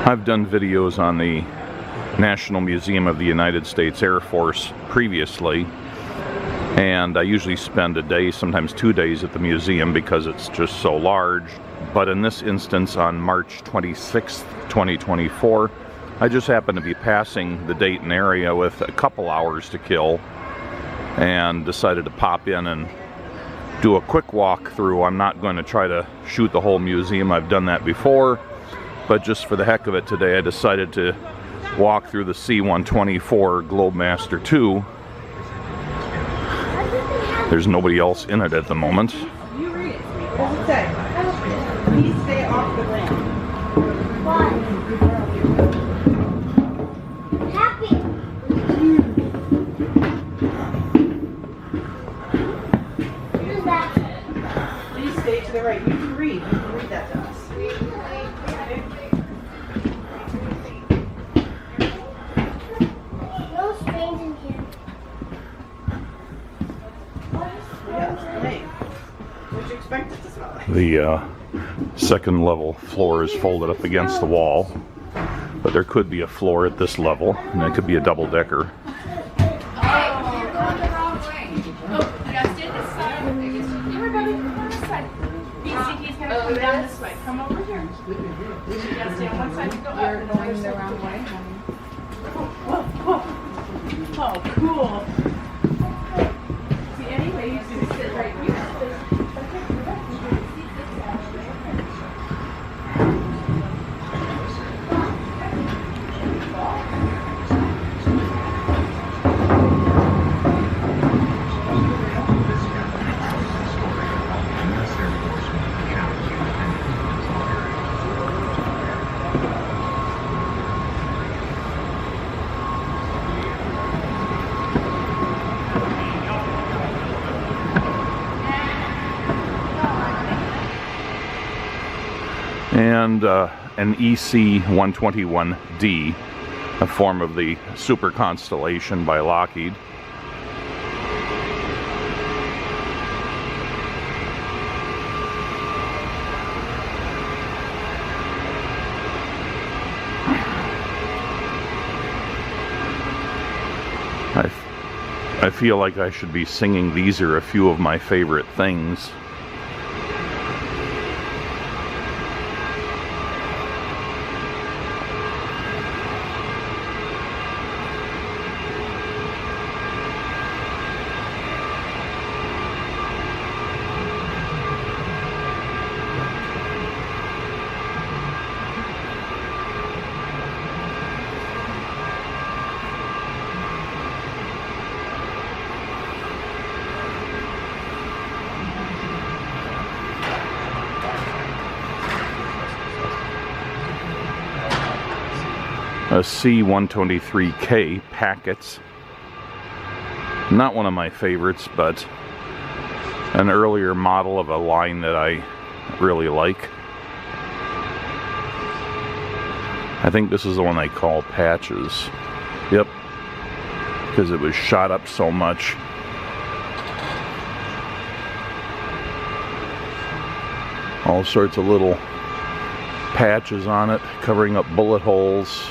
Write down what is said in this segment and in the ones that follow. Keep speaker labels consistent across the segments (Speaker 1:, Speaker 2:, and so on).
Speaker 1: I've done videos on the National Museum of the United States Air Force previously, and I usually spend a day, sometimes 2 days at the museum because it's just so large. But in this instance, on March 26th, 2024, I just happened to be passing the Dayton area with a couple hours to kill and decided to pop in and do a quick walk through. I'm not going to try to shoot the whole museum. I've done that before, but just for the heck of it today, I decided to walk through the C-134 Globemaster II. There's nobody else in it at the moment.
Speaker 2: You read it. What does it say? Please stay off the ground.
Speaker 3: Why? Happy. What is that?
Speaker 2: Please stay to the right. You can read. You can read that to us.
Speaker 3: No stains in here.
Speaker 2: What you expect it to smell like?
Speaker 1: The second level floor is folded up against the wall, but there could be a floor at this level, and it could be a double-decker.
Speaker 2: Come down this way. Come over here. You gotta stay on one side and go up. You're going the wrong way, honey. Oh, cool. See, anyway, you should sit right here.
Speaker 1: And an EC-121D, a form of the Super Constellation by Lockheed. I feel like I should be singing "These Are a Few of My Favorite Things." A C-123K packets. Not one of my favorites, but an earlier model of a line that I really like. I think this is the one they call Patches. Yep, because it was shot up so much. All sorts of little patches on it, covering up bullet holes.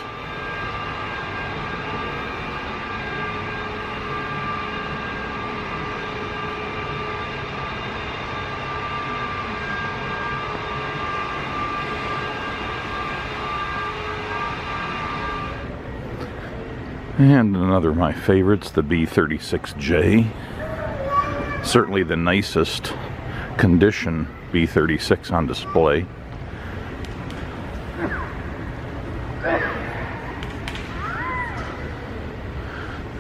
Speaker 1: And another of my favorites, the B-36J. Certainly the nicest condition B-36 on display.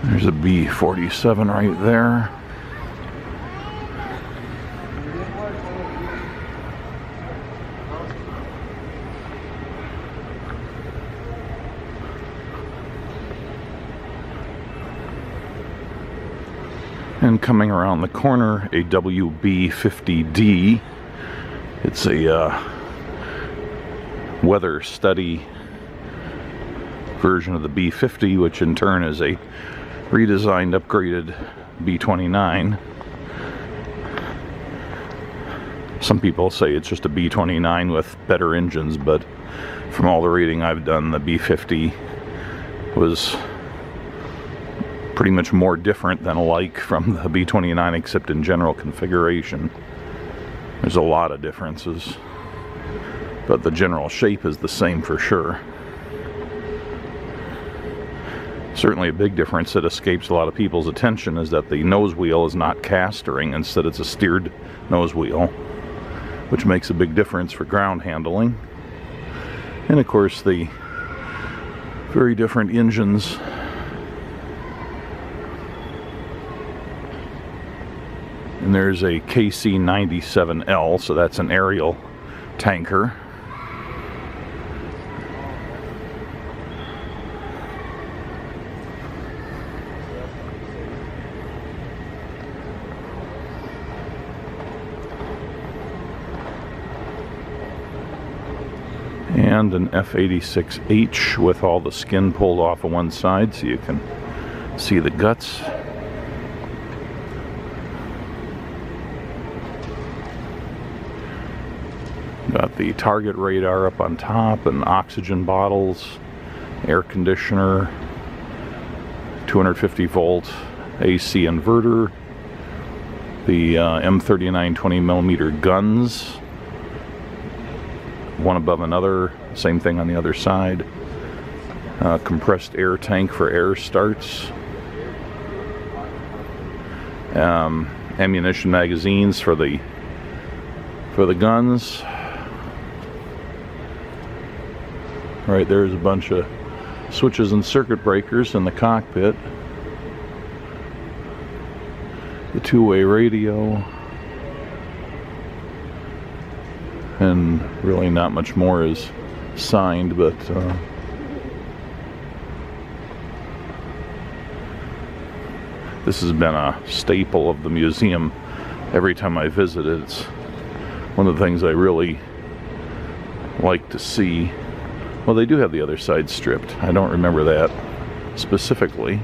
Speaker 1: There's a B-47 right there. And coming around the corner, a WB-50D. It's a weather study version of the B-50, which in turn is a redesigned, upgraded B-29. Some people say it's just a B-29 with better engines, but from all the reading I've done, the B-50 was pretty much more different than alike from the B-29, except in general configuration. There's a lot of differences, but the general shape is the same for sure. Certainly a big difference that escapes a lot of people's attention is that the nose wheel is not castering, instead it's a steered nose wheel, which makes a big difference for ground handling. And of course the very different engines. And there's a KC-97L, so that's an aerial tanker. And an F-86H with all the skin pulled off of one side so you can see the guts. Got the target radar up on top and oxygen bottles, air conditioner, 250 volt AC inverter, the M39 20mm guns, one above another, same thing on the other side, compressed air tank for air starts, ammunition magazines for the guns. Right there's a bunch of switches and circuit breakers in the cockpit, the two-way radio, and really not much more is signed, but this has been a staple of the museum. Every time I visit it, it's one of the things I really like to see. Well, they do have the other side stripped. I don't remember that specifically.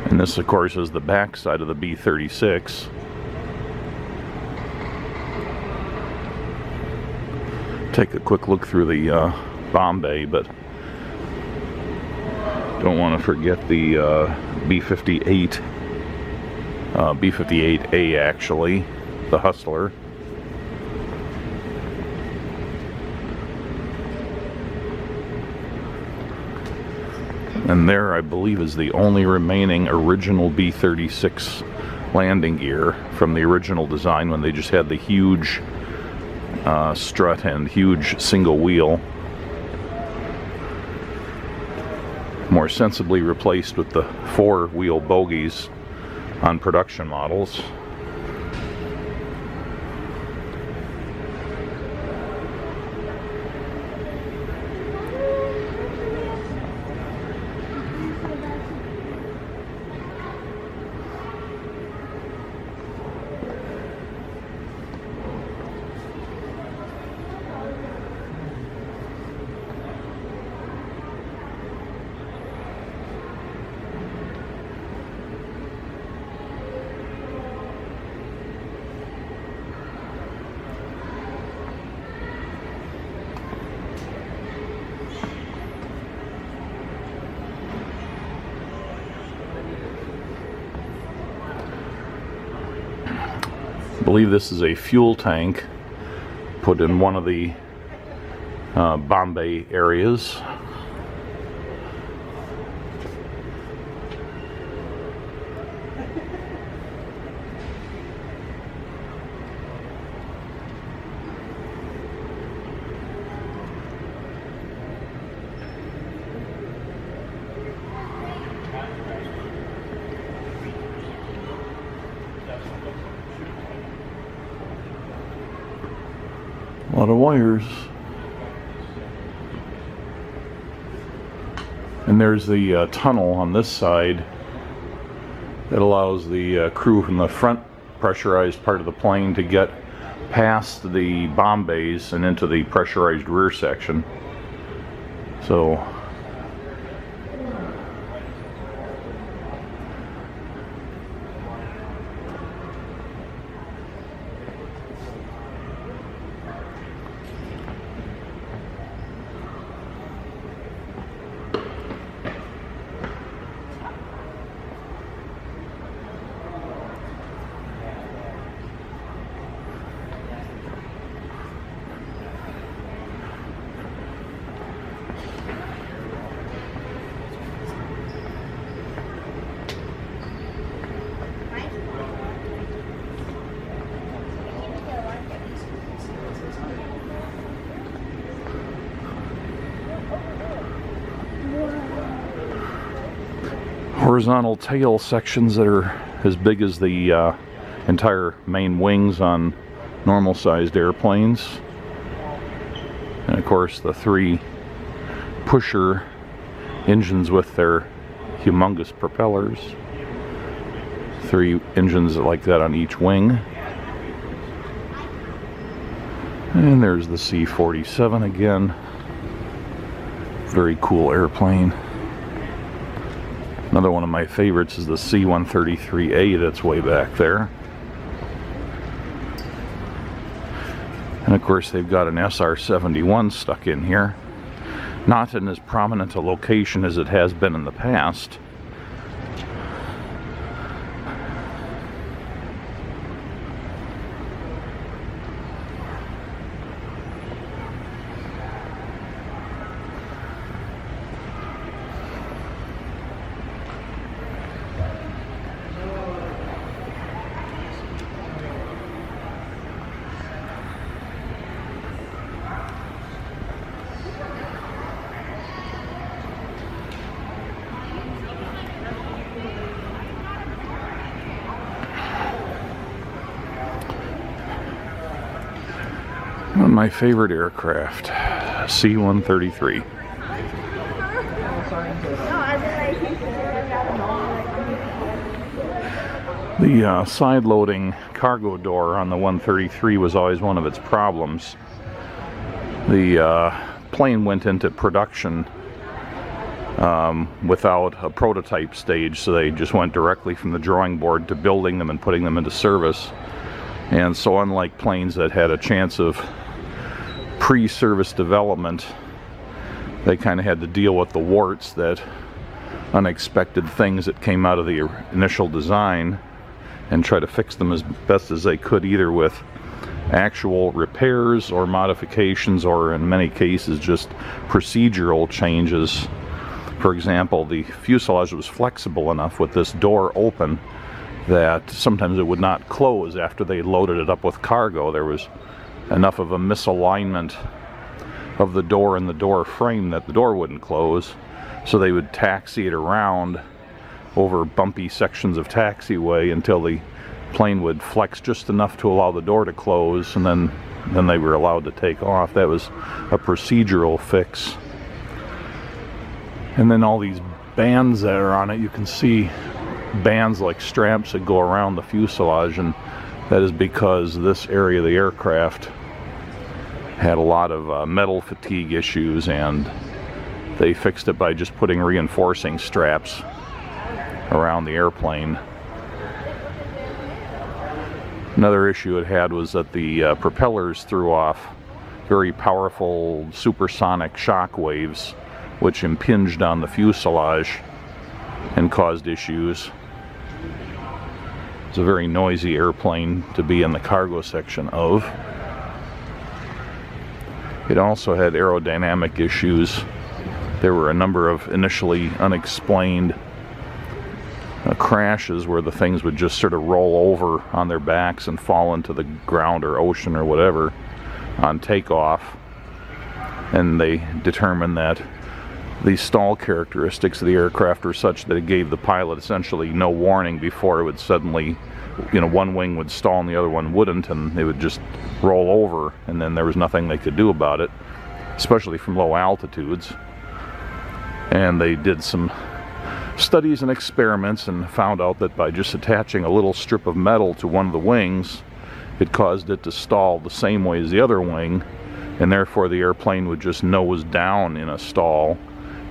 Speaker 1: And this, of course, is the back side of the B-36. Take a quick look through the bomb bay, but don't want to forget the B-58, B-58A actually, the Hustler. And there, I believe, is the only remaining original B-36 landing gear from the original design when they just had the huge strut and huge single wheel. More sensibly replaced with the four-wheel bogies on production models. I believe this is a fuel tank put in one of the bomb bay areas. A lot of wires. And there's the tunnel on this side It allows the crew from the front pressurized part of the plane to get past the bomb bays and into the pressurized rear section. So horizontal tail sections that are as big as the entire main wings on normal sized airplanes, and of course the 3 pusher engines with their humongous propellers, 3 engines like that on each wing. And there's the C-47 again, very cool airplane. Another one of my favorites is the C-133A that's way back there. And of course they've got an SR-71 stuck in here. Not in as prominent a location as it has been in the past. One of my favorite aircraft, C-133. The side-loading cargo door on the 133 was always one of its problems. The plane went into production without a prototype stage, so they just went directly from the drawing board to building them and putting them into service. And so unlike planes that had a chance of pre-service development, they kind of had to deal with the warts, that unexpected things that came out of the initial design, and try to fix them as best as they could, either with actual repairs or modifications, or in many cases just procedural changes. For example, the fuselage was flexible enough with this door open that sometimes it would not close after they loaded it up with cargo. There was enough of a misalignment of the door and the door frame that the door wouldn't close, so they would taxi it around over bumpy sections of taxiway until the plane would flex just enough to allow the door to close, and then they were allowed to take off. That was a procedural fix. And then all these bands that are on it, you can see bands like straps that go around the fuselage, and that is because this area of the aircraft had a lot of metal fatigue issues, and they fixed it by just putting reinforcing straps around the airplane. Another issue it had was that the propellers threw off very powerful supersonic shock waves, which impinged on the fuselage and caused issues. It's a very noisy airplane to be in the cargo section of. It also had aerodynamic issues. There were a number of initially unexplained crashes where the things would just sort of roll over on their backs and fall into the ground or ocean or whatever on takeoff. And they determined that the stall characteristics of the aircraft were such that it gave the pilot essentially no warning before it would suddenly, one wing would stall and the other one wouldn't, and they would just roll over, and then there was nothing they could do about it, especially from low altitudes. And they did some studies and experiments and found out that by just attaching a little strip of metal to one of the wings, it caused it to stall the same way as the other wing, and therefore the airplane would just nose down in a stall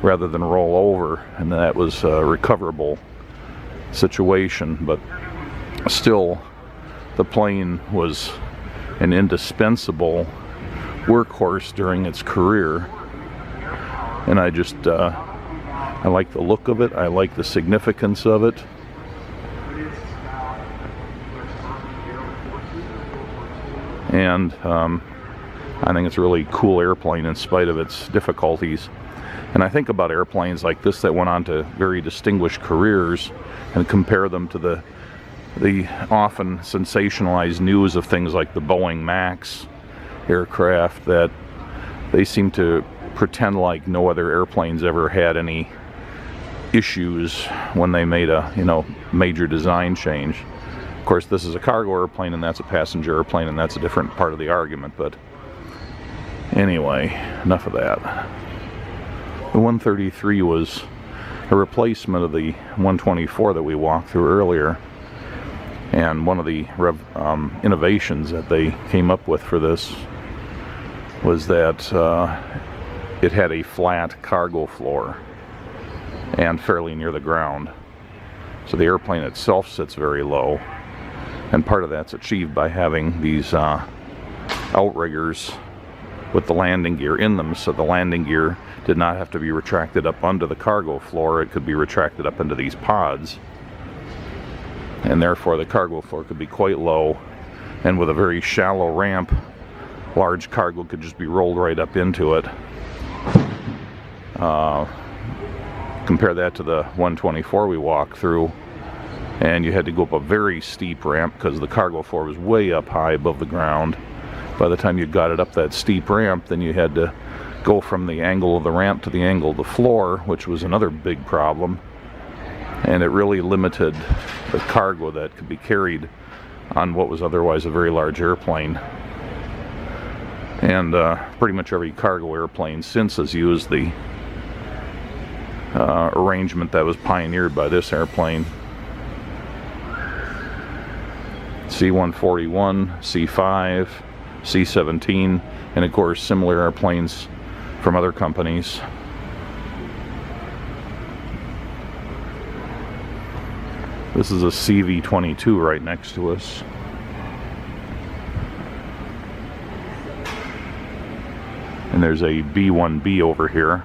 Speaker 1: rather than roll over, and that was a recoverable situation. But still, the plane was an indispensable workhorse during its career, and I just I like the look of it. I like the significance of it. And I think it's a really cool airplane in spite of its difficulties. And I think about airplanes like this that went on to very distinguished careers and compare them to the often sensationalized news of things like the Boeing Max aircraft, that they seem to pretend like no other airplanes ever had any issues when they made a major design change. Of course, this is a cargo airplane and that's a passenger airplane, and that's a different part of the argument. But anyway, enough of that. The 133 was a replacement of the 124 that we walked through earlier, and one of the innovations that they came up with for this was that it had a flat cargo floor and fairly near the ground. So the airplane itself sits very low, and part of that's achieved by having these outriggers with the landing gear in them, so the landing gear did not have to be retracted up onto the cargo floor. It could be retracted up into these pods, and therefore the cargo floor could be quite low, and with a very shallow ramp, large cargo could just be rolled right up into it. Compare that to the 124 we walked through, and you had to go up a very steep ramp because the cargo floor was way up high above the ground. By the time you got it up that steep ramp, then you had to go from the angle of the ramp to the angle of the floor, which was another big problem, and it really limited the cargo that could be carried on what was otherwise a very large airplane. And pretty much every cargo airplane since has used the arrangement that was pioneered by this airplane. C-141, C-5, C-17, and of course similar airplanes from other companies. This is a CV-22 right next to us. And there's a B-1B over here.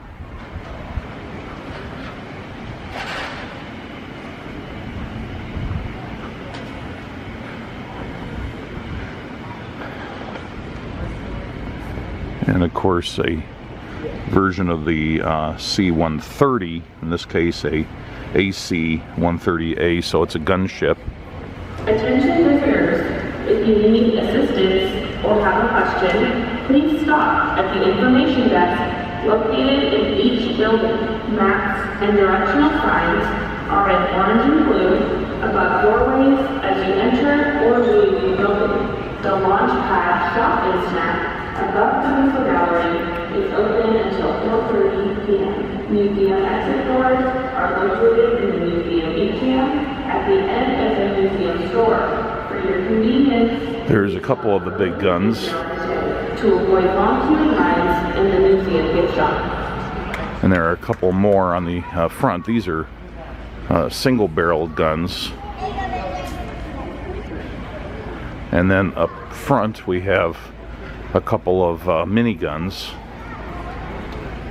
Speaker 1: And of course a version of the C-130, in this case a AC-130A, so it's a gunship.
Speaker 4: Attention visitors, if you need assistance or have a question, please stop at the information desk located in each building. Maps and directional signs are in orange and blue above doorways as you enter or leave the building. The launch pad shop and snack above the missile gallery is open until 4:30 p.m. Museum exit doors are located in the museum atrium at the end of the museum store. For your convenience,
Speaker 1: there's a couple of the big guns.
Speaker 4: To avoid long queuing lines in the museum gift shop.
Speaker 1: And there are a couple more on the front. These are single-barreled guns. And then up front we have a couple of miniguns,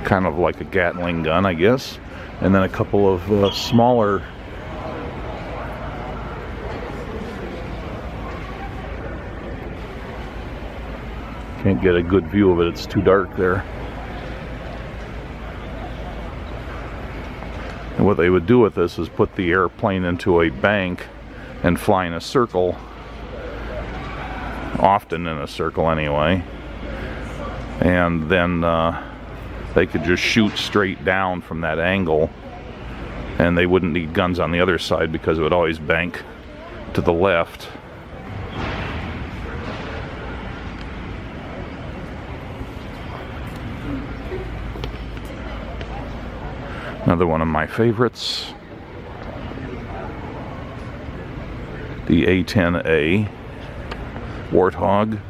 Speaker 1: kind of like a Gatling gun, I guess, and then a couple of smaller can't get a good view of it, it's too dark there. And what they would do with this is put the airplane into a bank and fly in a circle, often in a circle anyway, and then they could just shoot straight down from that angle, and they wouldn't need guns on the other side because it would always bank to the left. Another one of my favorites. the A-10A Warthog.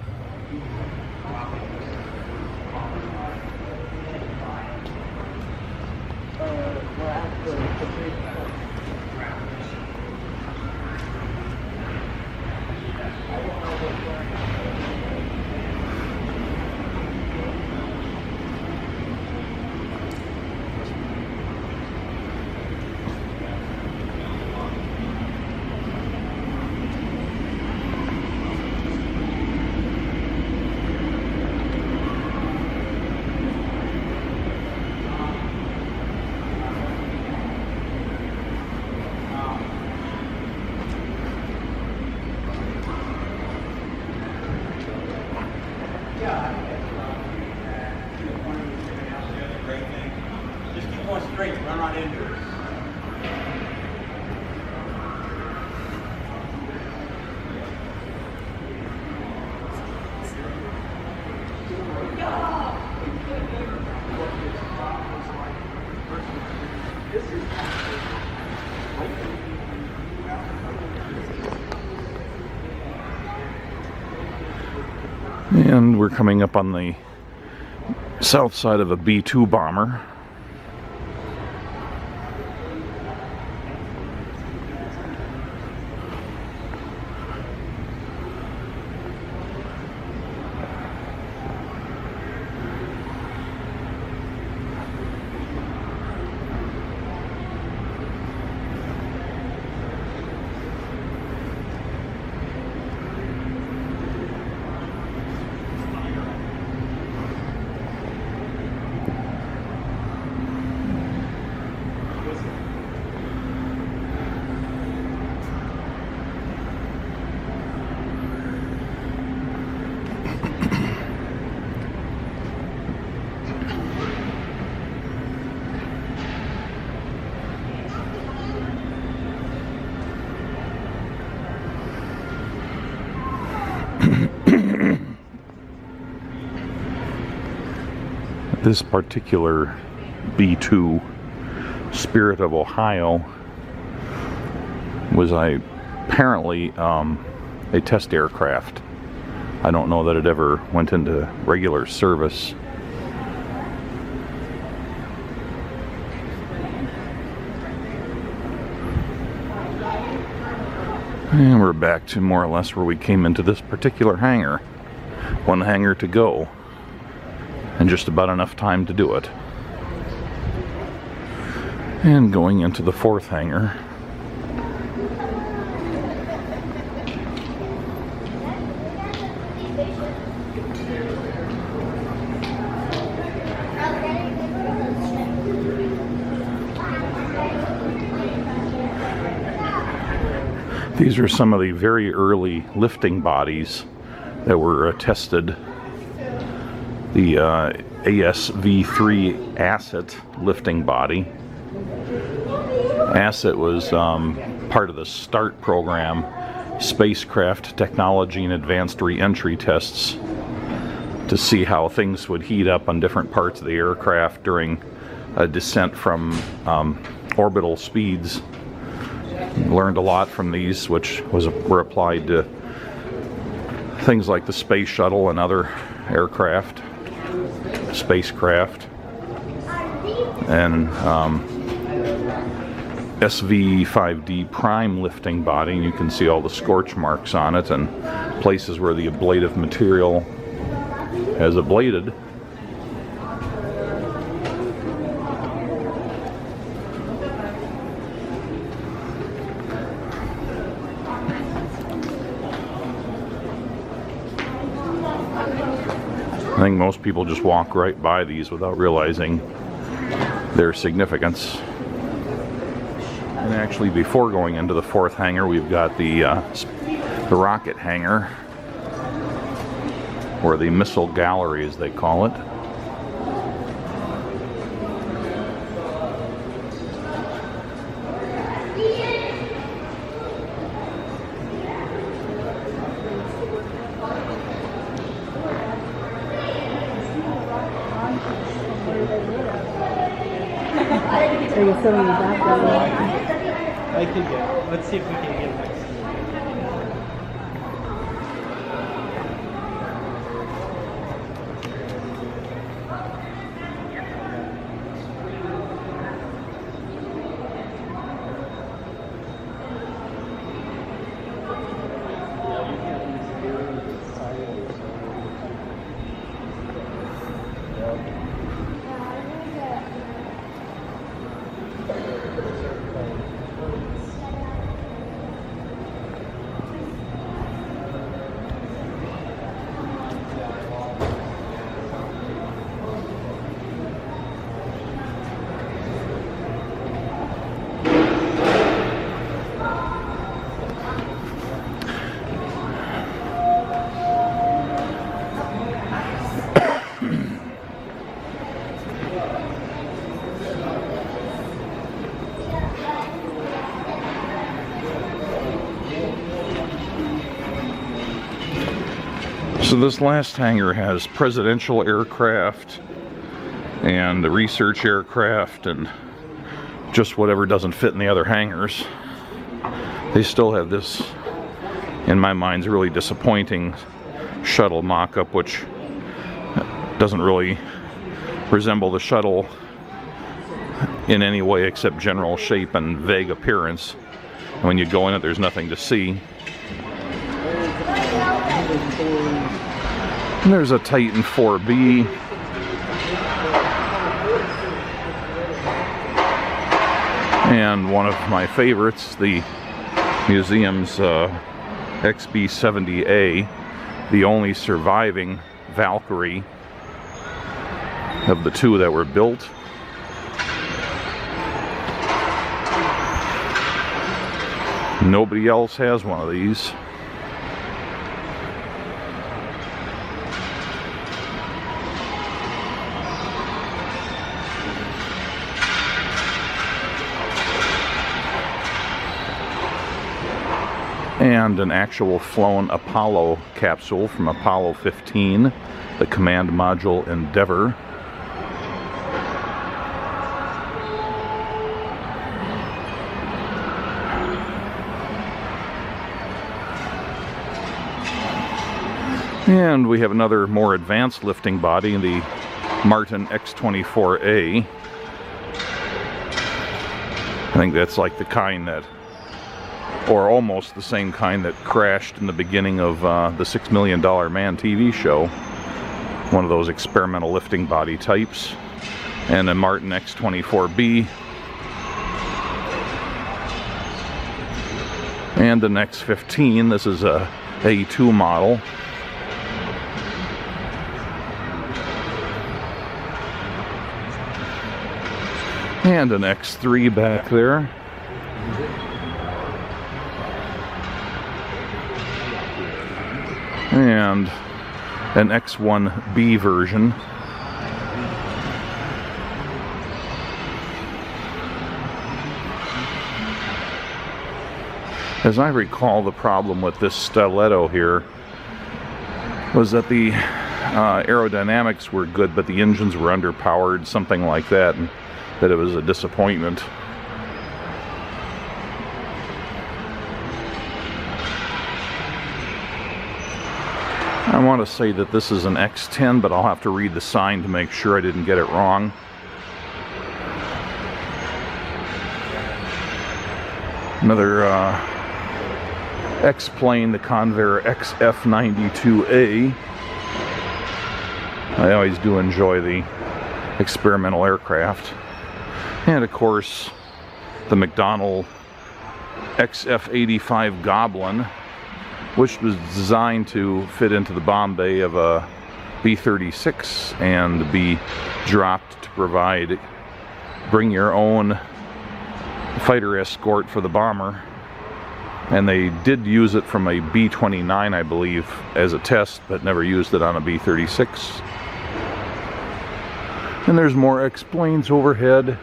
Speaker 5: Just keep going straight, run on into it.
Speaker 1: And we're coming up on the south side of a B-2 bomber. This particular B-2 Spirit of Ohio was apparently a test aircraft. I don't know that it ever went into regular service. And we're back to more or less where we came into this particular hangar. One hangar to go, and just about enough time to do it. And going into the fourth hangar. These are some of the very early lifting bodies that were tested. The ASV-3 Asset lifting body. Asset was part of the START program, Spacecraft Technology and Advanced Re-Entry Tests, to see how things would heat up on different parts of the aircraft during a descent from orbital speeds. Learned a lot from these, which were applied to things like the space shuttle and other aircraft, spacecraft, and SV-5D prime lifting body. And you can see all the scorch marks on it and places where the ablative material has ablated. I think most people just walk right by these without realizing their significance. And actually, before going into the fourth hangar, we've got the rocket hangar, or the missile gallery as they call it.
Speaker 6: Are you filming that?
Speaker 5: I could get. Let's see if we can get next.
Speaker 1: So this last hangar has presidential aircraft and the research aircraft and just whatever doesn't fit in the other hangars. They still have this, in my mind, is really disappointing shuttle mock-up, which doesn't really resemble the shuttle in any way except general shape and vague appearance. And when you go in it, there's nothing to see. And there's a Titan 4B. And one of my favorites, the museum's XB-70A, the only surviving Valkyrie of the two that were built. Nobody else has one of these. And an actual flown Apollo capsule from Apollo 15, the command module Endeavour. And we have another more advanced lifting body, the Martin X-24A. I think that's like the kind that, or almost the same kind that crashed in the beginning of the $6 Million Man TV show. One of those experimental lifting body types. And a Martin X-24B. And an X-15, this is a A2 model. And an X3 back there. And an X1B version. As I recall, the problem with this stiletto here was that the aerodynamics were good, but the engines were underpowered, something like that, and that it was a disappointment. I want to say that this is an X10, but I'll have to read the sign to make sure I didn't get it wrong. Another X-plane, the Convair XF-92A. I always do enjoy the experimental aircraft. And of course, the McDonnell XF-85 Goblin, which was designed to fit into the bomb bay of a B-36 and be dropped to provide bring your own fighter escort for the bomber. And they did use it from a B-29, I believe, as a test, but never used it on a B-36. And there's more X-planes overhead.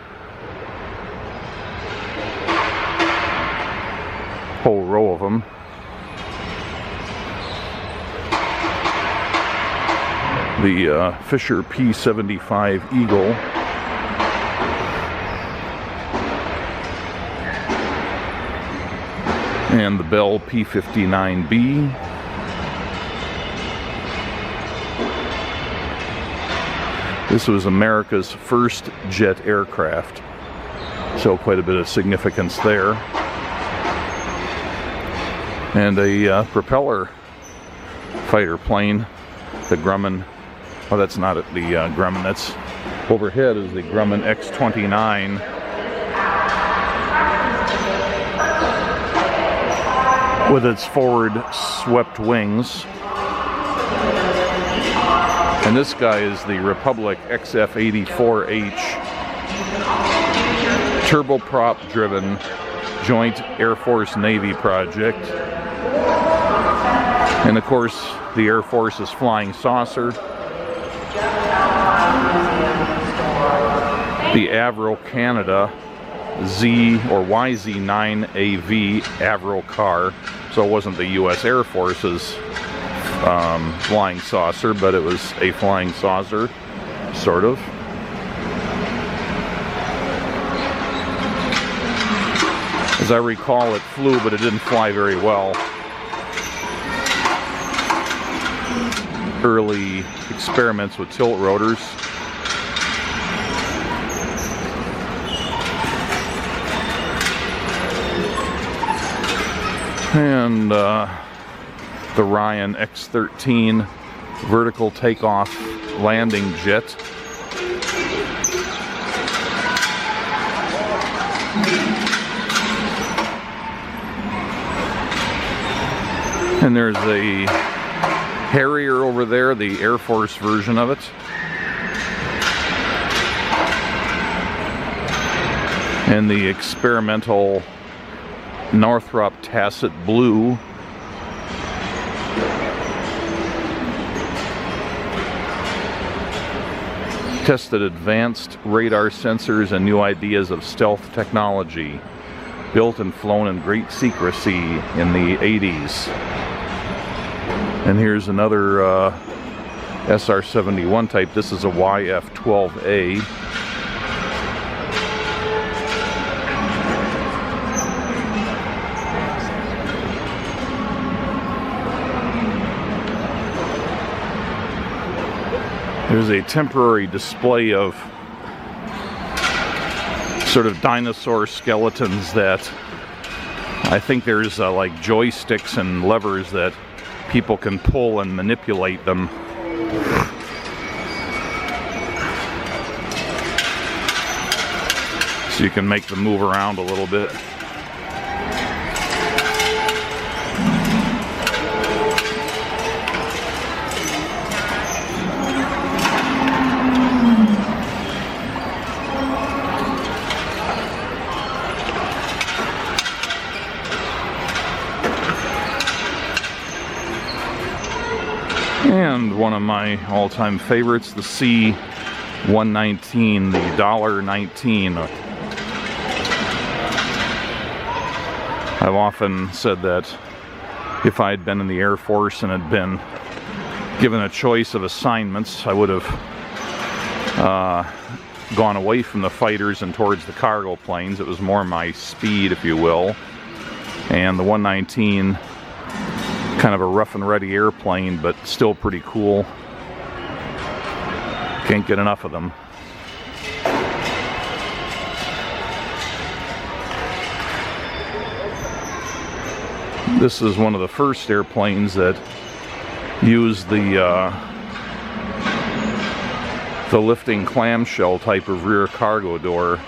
Speaker 1: Whole row of them. The Fisher P-75 Eagle. And the Bell P-59B. This was America's first jet aircraft, so quite a bit of significance there. And a propeller fighter plane, the Grumman. Oh, that's not the Grumman. That's overhead is the Grumman X-29. With its forward swept wings. And this guy is the Republic XF-84H turboprop driven joint Air Force Navy project. And of course the Air Force's flying saucer, the Avro Canada Z or YZ9AV Avro car. So it wasn't the US Air Force's flying saucer, but it was a flying saucer, sort of. As I recall, it flew, but it didn't fly very well. Early experiments with tilt rotors. And the Ryan X-13 vertical takeoff landing jet. And there's a Harrier over there, the Air Force version of it. And the experimental Northrop Tacit Blue. Tested advanced radar sensors and new ideas of stealth technology. Built and flown in great secrecy in the 80s. And here's another SR-71 type. This is a YF-12A. There's a temporary display of sort of dinosaur skeletons that I think there's like joysticks and levers that people can pull and manipulate them. So you can make them move around a little bit. And one of my all-time favorites, the C-119, the $1.19. I've often said that if I had been in the Air Force and had been given a choice of assignments, I would have gone away from the fighters and towards the cargo planes. It was more my speed, if you will. And the 119, kind of a rough and ready airplane, but still pretty cool. Can't get enough of them. This is one of the first airplanes that used the lifting clamshell type of rear cargo door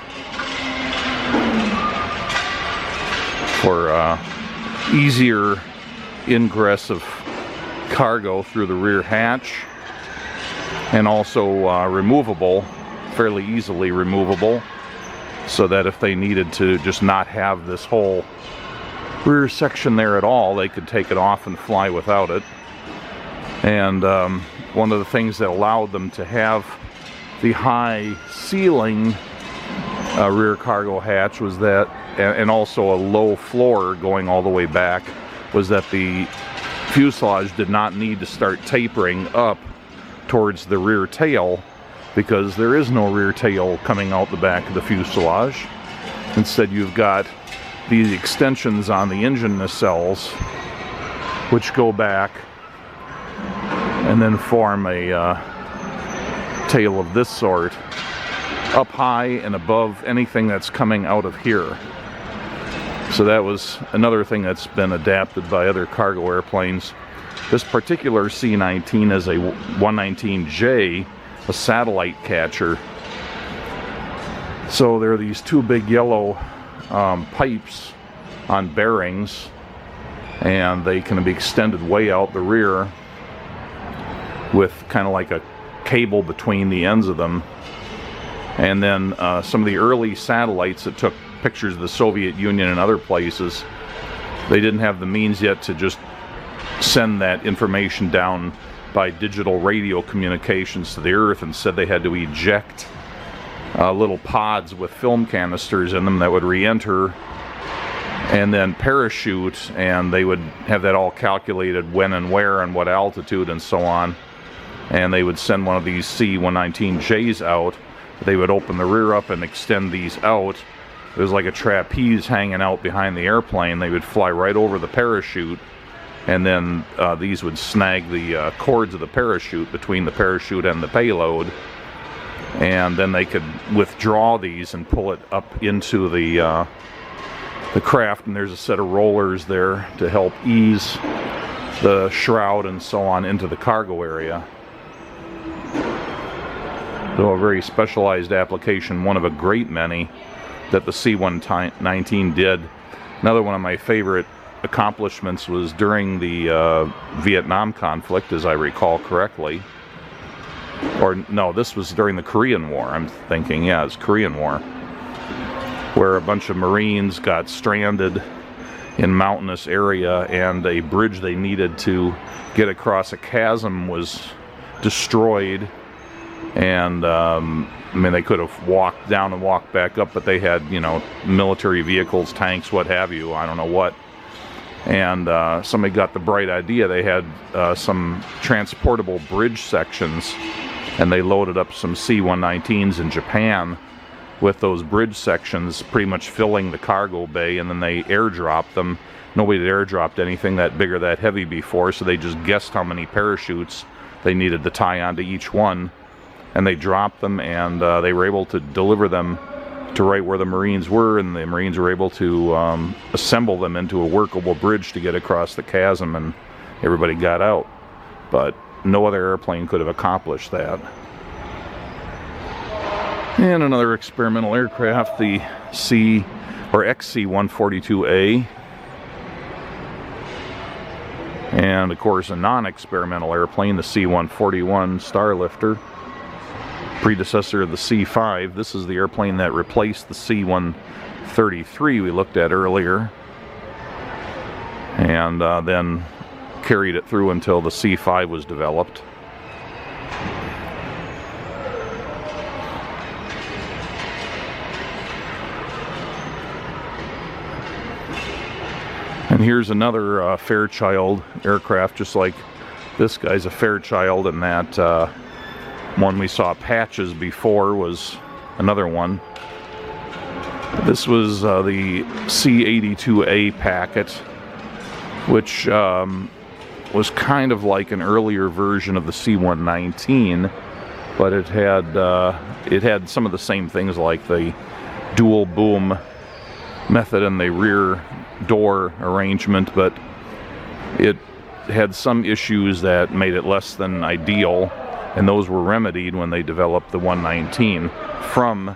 Speaker 1: for easier ingress of cargo through the rear hatch, and also removable, fairly easily removable, so that if they needed to just not have this whole rear section there at all, they could take it off and fly without it. And one of the things that allowed them to have the high ceiling rear cargo hatch was that, and also a low floor going all the way back, was that the fuselage did not need to start tapering up towards the rear tail, because there is no rear tail coming out the back of the fuselage. Instead, you've got these extensions on the engine nacelles which go back and then form a tail of this sort up high and above anything that's coming out of here. So that was another thing that's been adapted by other cargo airplanes. This particular C-19 is a 119J, a satellite catcher. So there are these two big yellow pipes on bearings, and they can be extended way out the rear with kind of like a cable between the ends of them. And then some of the early satellites that took pictures of the Soviet Union and other places, they didn't have the means yet to just send that information down by digital radio communications to the Earth. Instead, they had to eject little pods with film canisters in them that would re-enter and then parachute, and they would have that all calculated when and where and what altitude and so on. And they would send one of these C-119Js out. They would open the rear up and extend these out. It was like a trapeze hanging out behind the airplane. They would fly right over the parachute, and then these would snag the cords of the parachute between the parachute and the payload, and then they could withdraw these and pull it up into the craft. And there's a set of rollers there to help ease the shroud and so on into the cargo area. So a very specialized application, one of a great many that the C-119 did. Another one of my favorite accomplishments was during the Vietnam conflict, as I recall correctly. Or no, this was during the Korean War, I'm thinking. Yeah, it's Korean War, where a bunch of Marines got stranded in mountainous area, and a bridge they needed to get across a chasm was destroyed. And I mean, they could have walked down and walked back up, but they had, you know, military vehicles, tanks, what have you, I don't know what. And somebody got the bright idea. They had some transportable bridge sections, and they loaded up some C-119s in Japan with those bridge sections, pretty much filling the cargo bay, and then they airdropped them. Nobody had airdropped anything that big or that heavy before, so they just guessed how many parachutes they needed to tie onto each one. And they dropped them, and they were able to deliver them to right where the Marines were, and the Marines were able to assemble them into a workable bridge to get across the chasm, and everybody got out. But no other airplane could have accomplished that. And another experimental aircraft, the XC-142A. And of course a non-experimental airplane, the C-141 Starlifter, predecessor of the C-5. This is the airplane that replaced the C-133 we looked at earlier, and then carried it through until the C-5 was developed. And here's another Fairchild aircraft, just like this guy's a Fairchild, and that one we saw patches before was another one. This was the C-82A packet, which was kind of like an earlier version of the C-119, but it had some of the same things, like the dual boom method and the rear door arrangement, but it had some issues that made it less than ideal, and those were remedied when they developed the 119 from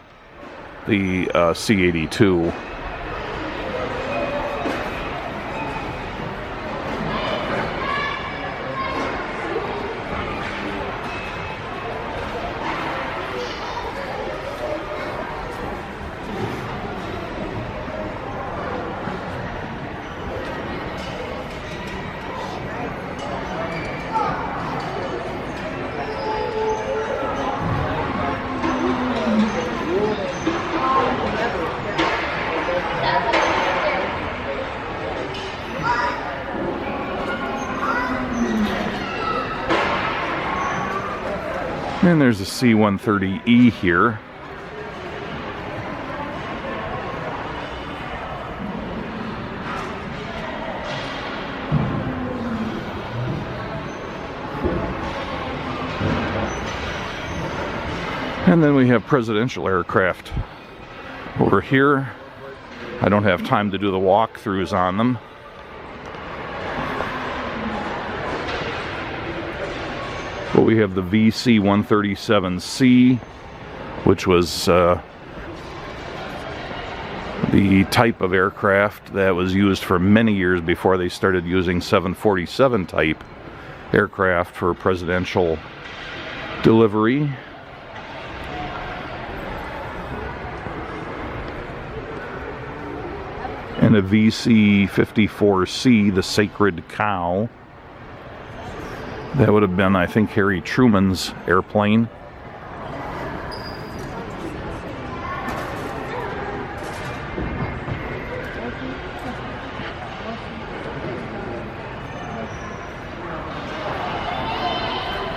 Speaker 1: the C-82. And there's a C-130E here. And then we have presidential aircraft over here. I don't have time to do the walkthroughs on them. But we have the VC-137C, which was the type of aircraft that was used for many years before they started using 747 type aircraft for presidential delivery. And a VC-54C, the Sacred Cow. That would have been, I think, Harry Truman's airplane.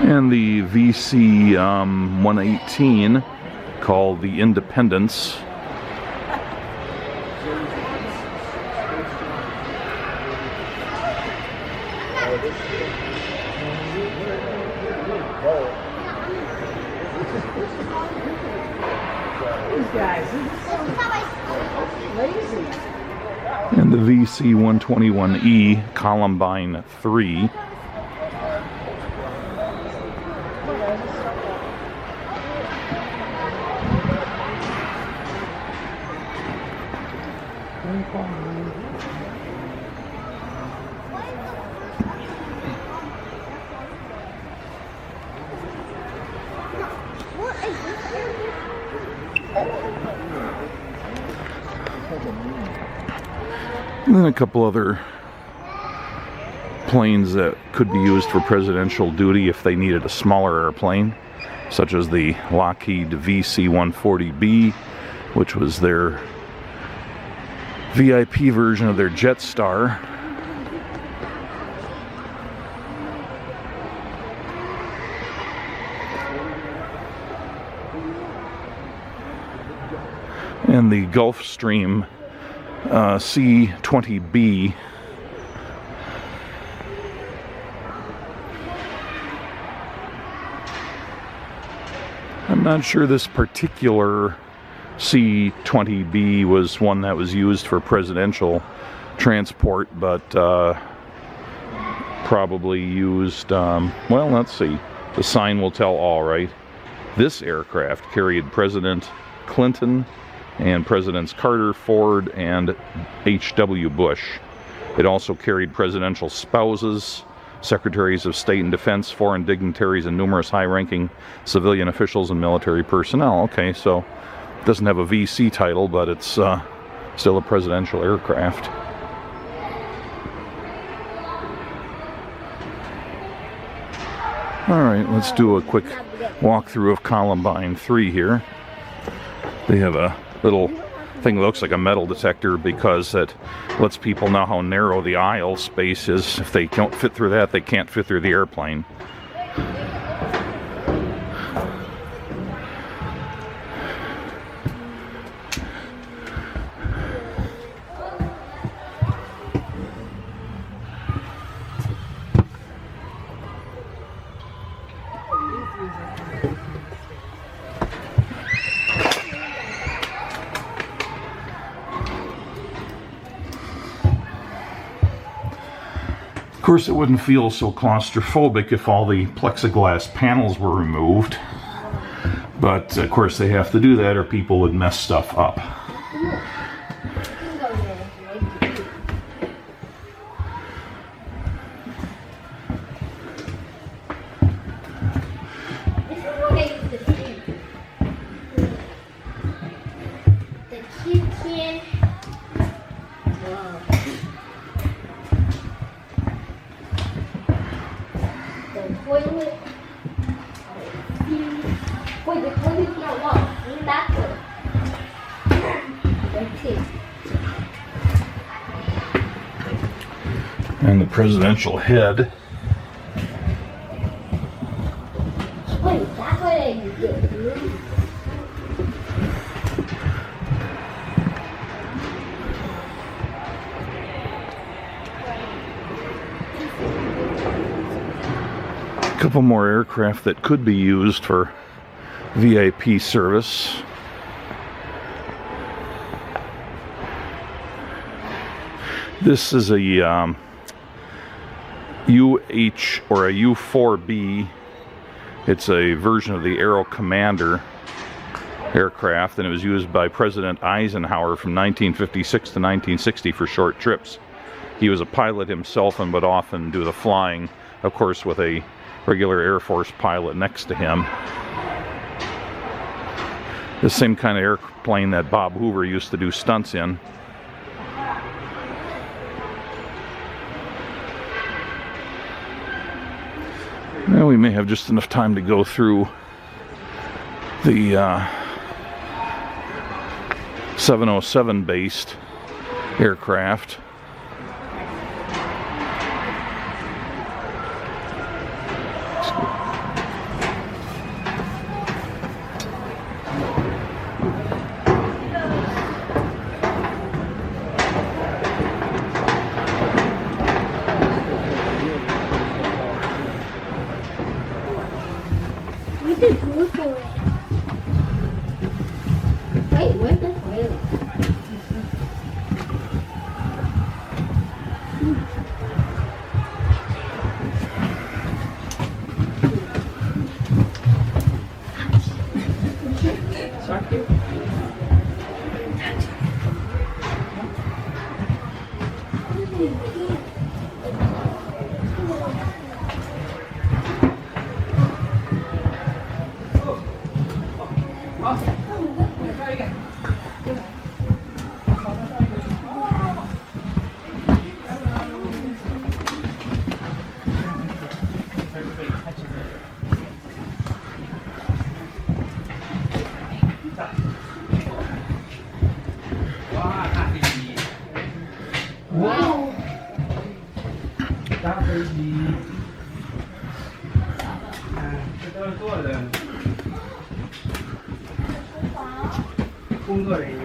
Speaker 1: And the VC-118 called the Independence. And the VC-121E Columbine 3. And then a couple other planes that could be used for presidential duty if they needed a smaller airplane, such as the Lockheed VC-140B, which was their VIP version of their Jetstar. And the Gulfstream C-20B. I'm not sure this particular C-20B was one that was used for presidential transport, but probably used, well, let's see. The sign will tell all, right? This aircraft carried President Clinton and Presidents Carter, Ford, and H.W. Bush. It also carried presidential spouses, secretaries of state and defense, foreign dignitaries, and numerous high-ranking civilian officials and military personnel. Okay, so it doesn't have a VC title, but it's still a presidential aircraft. All right, let's do a quick walkthrough of Columbine 3 here. They have a little thing that looks like a metal detector because it lets people know how narrow the aisle space is. If they don't fit through that, they can't fit through the airplane. Of course, it wouldn't feel so claustrophobic if all the plexiglass panels were removed. But, of course, they have to do that or people would mess stuff up. And the presidential head.
Speaker 3: Wait, that's what I did.
Speaker 1: A couple more aircraft that could be used for VIP service. This is a UH or a U-4B. It's a version of the Aero Commander aircraft, and it was used by President Eisenhower from 1956 to 1960 for short trips. He was a pilot himself and would often do the flying, of course, with a regular Air Force pilot next to him. The same kind of airplane that Bob Hoover used to do stunts in. Well, we may have just enough time to go through the 707 based aircraft.
Speaker 3: the toilet. Wait, where's the toilet?
Speaker 5: 工作人员。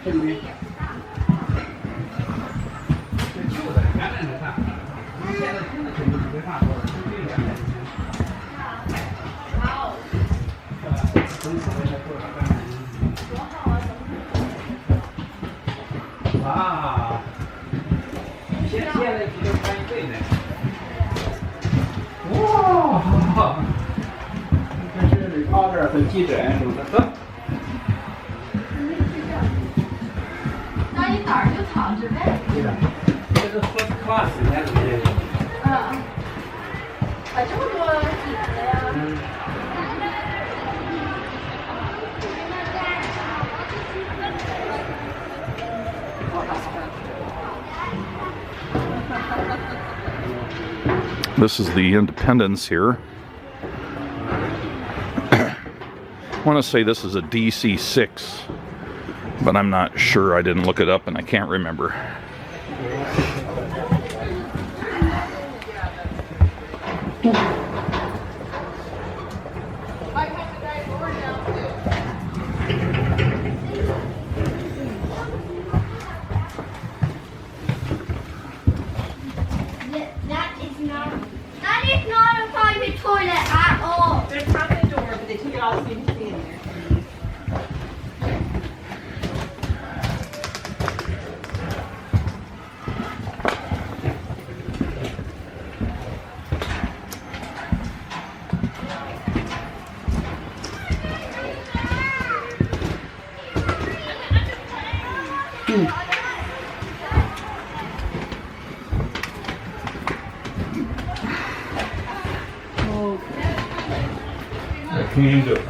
Speaker 5: 这里面。这旧的原来是啥？现在新的肯定不会啥多了，就这两年。哇！现在几个翻译对呢？哇！这是 recorder 和记者什么的。
Speaker 2: 那你哪儿就躺着呗。
Speaker 5: 对的，这是 first class 人家这个。
Speaker 2: 啊，这么多椅子呀。
Speaker 1: This is the Independence here. I want to say this is a DC-6, but I'm not sure. I didn't look it up and I can't remember.
Speaker 3: That is not a private toilet at all.
Speaker 2: There's a private door, but they took it off so you can stay in there.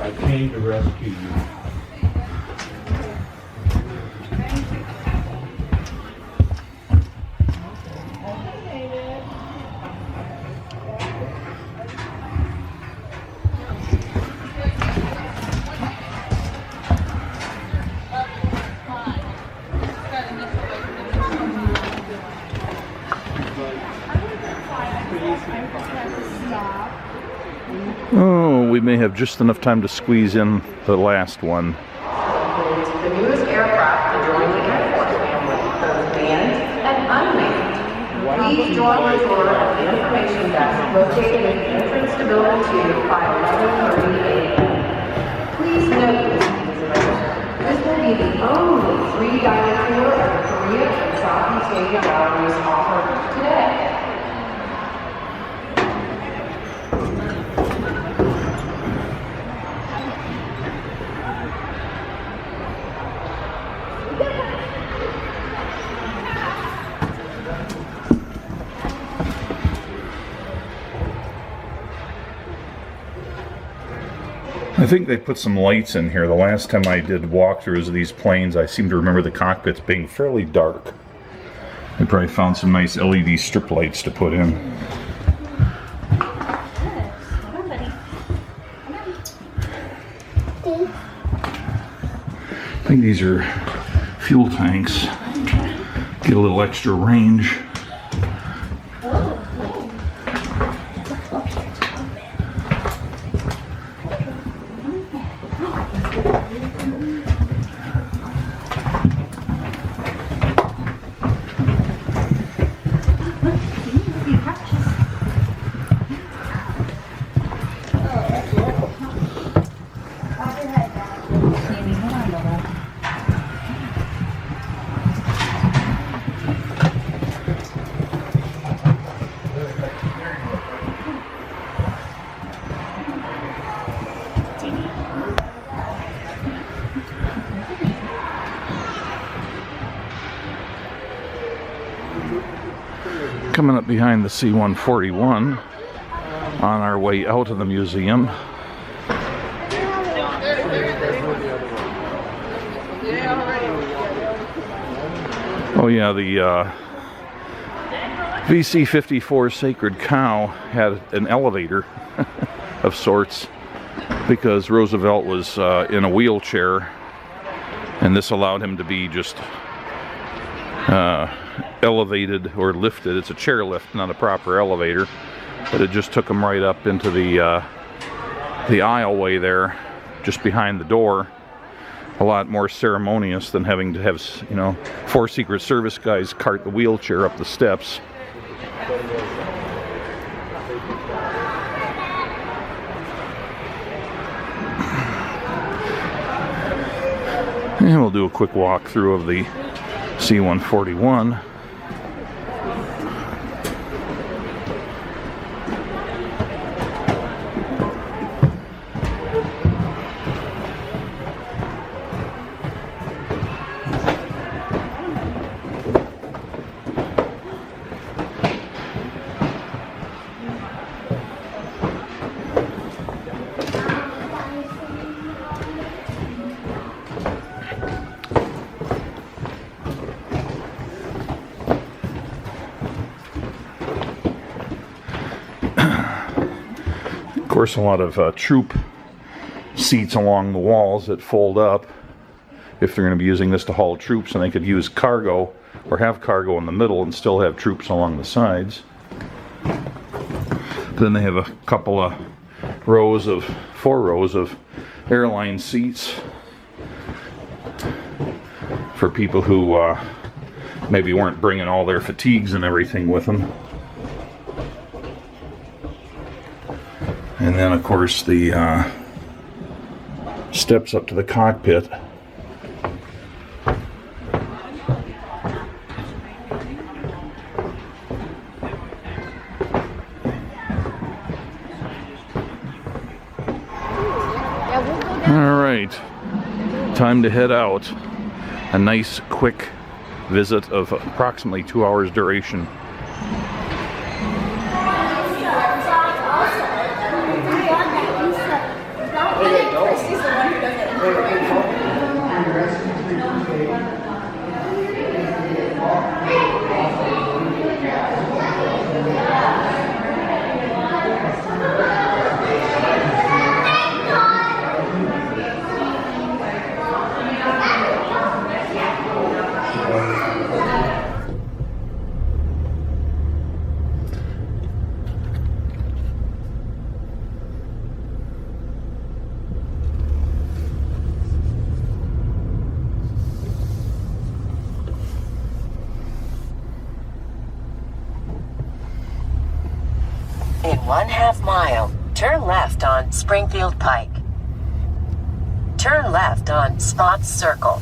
Speaker 5: I came to rescue you.
Speaker 1: Oh, we may have just enough time to squeeze in the last one.
Speaker 6: The newest aircraft to join the Air Force family, both manned and unmanned. Please join the tour at the information desk located at the entrance to Building 2 by 11:30 a.m. Please note this will be the only free-dining tour of the Korea and Southeast Asia galleries offered today.
Speaker 1: I think they put some lights in here. The last time I did walkthroughs of these planes, I seem to remember the cockpits being fairly dark. They probably found some nice LED strip lights to put in. I think these are fuel tanks. Get a little extra range. Coming up behind the C-141 on our way out of the museum. Oh yeah, the VC-54 Sacred Cow had an elevator of sorts because Roosevelt was in a wheelchair, and this allowed him to be just elevated or lifted. It's a chairlift, not a proper elevator, but it just took him right up into the aisleway there, just behind the door. A lot more ceremonious than having to have, you know, 4 Secret Service guys cart the wheelchair up the steps. And we'll do a quick walkthrough of the C-141. Of course, a lot of troop seats along the walls that fold up if they're going to be using this to haul troops, and they could use cargo or have cargo in the middle and still have troops along the sides. Then they have a couple of 4 rows of airline seats for people who maybe weren't bringing all their fatigues and everything with them. And then, of course, the steps up to the cockpit. All right, time to head out. A nice, quick visit of approximately 2 hours duration.
Speaker 7: In 1/2 mile, turn left on Springfield Pike. Turn left on Spots Circle.